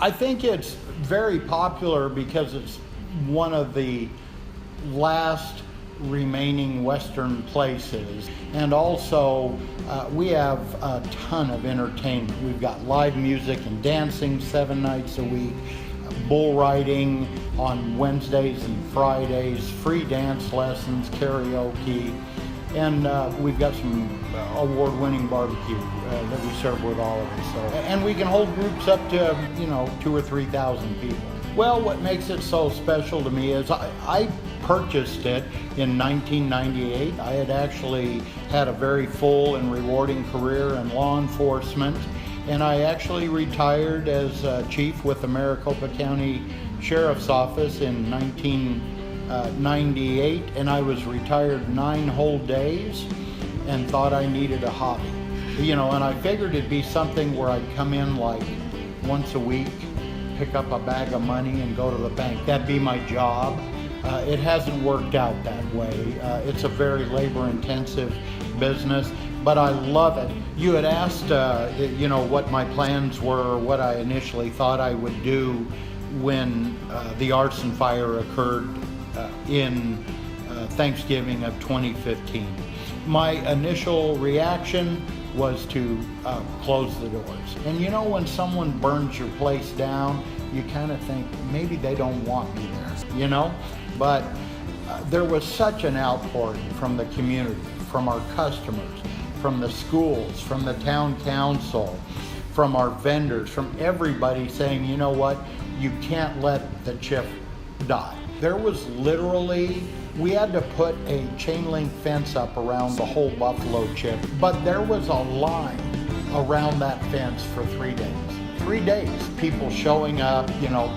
I think it's very popular because it's one of the last remaining Western places, and also we have a ton of entertainment. We've got live music and dancing 7 nights a week, bull riding on Wednesdays and Fridays, free dance lessons, karaoke, and we've got some award-winning barbecue that we serve with all of us. So, and we can hold groups up to 2,000 or 3,000 people. Well, what makes it so special to me is I purchased it in 1998. I had actually had a very full and rewarding career in law enforcement, and I actually retired as chief with the Maricopa County Sheriff's Office in 1998, and I was retired 9 whole days and thought I needed a hobby. And I figured it'd be something where I'd come in like once a week, pick up a bag of money and go to the bank. That'd be my job. It hasn't worked out that way. It's a very labor-intensive business, but I love it. You had asked, what my plans were, what I initially thought I would do when the arson fire occurred in Thanksgiving of 2015. My initial reaction was to close the doors. And when someone burns your place down, you kind of think, maybe they don't want me there, But there was such an outpouring from the community, from our customers, from the schools, from the town council, from our vendors, from everybody saying, you know what, you can't let the chip die. There was literally, we had to put a chain link fence up around the whole Buffalo Chip, but there was a line around that fence for 3 days. 3 days, people showing up,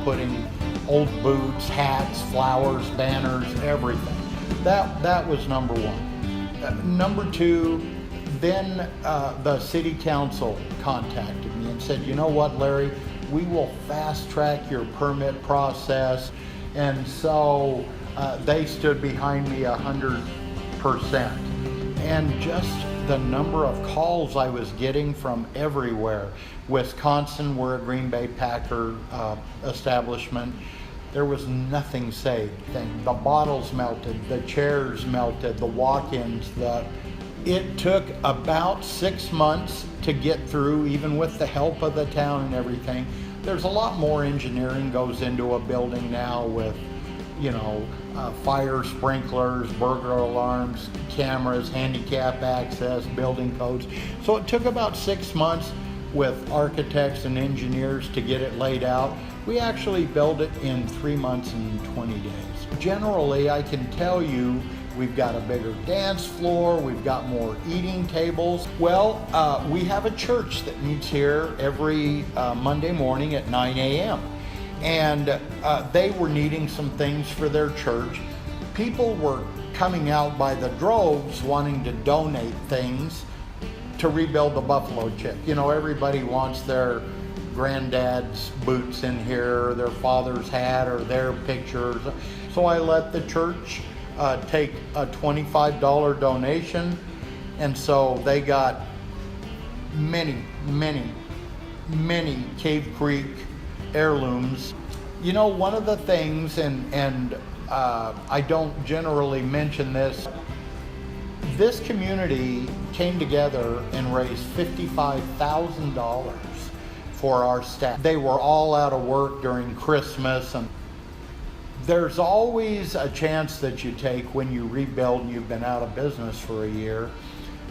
putting old boots, hats, flowers, banners, everything. That was number one. Number two, then the city council contacted me and said, you know what, Larry, we will fast track your permit process. And so they stood behind me 100%. And just the number of calls I was getting from everywhere. Wisconsin, we're a Green Bay Packer establishment. There was nothing saved. The bottles melted, the chairs melted, the walk-ins. It took about 6 months to get through, even with the help of the town and everything. There's a lot more engineering goes into a building now with, fire sprinklers, burglar alarms, cameras, handicap access, building codes. So it took about 6 months with architects and engineers to get it laid out. We actually built it in 3 months and 20 days. Generally, I can tell you, we've got a bigger dance floor, we've got more eating tables. Well, we have a church that meets here every Monday morning at 9 a.m. And they were needing some things for their church. People were coming out by the droves wanting to donate things to rebuild the Buffalo Chip. Everybody wants their granddad's boots in here, their father's hat, or their pictures. So I let the church take a $25 donation, and so they got many Cave Creek heirlooms. One of the things, and I don't generally mention this community came together and raised $55,000 for our staff. They were all out of work during Christmas, and there's always a chance that you take when you rebuild and you've been out of business for a year,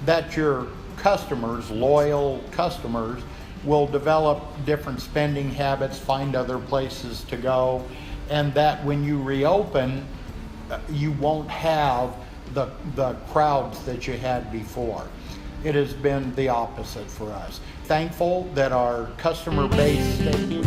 that your customers, loyal customers, will develop different spending habits, find other places to go, and that when you reopen, you won't have the crowds that you had before. It has been the opposite for us. Thankful that our customer base stayed.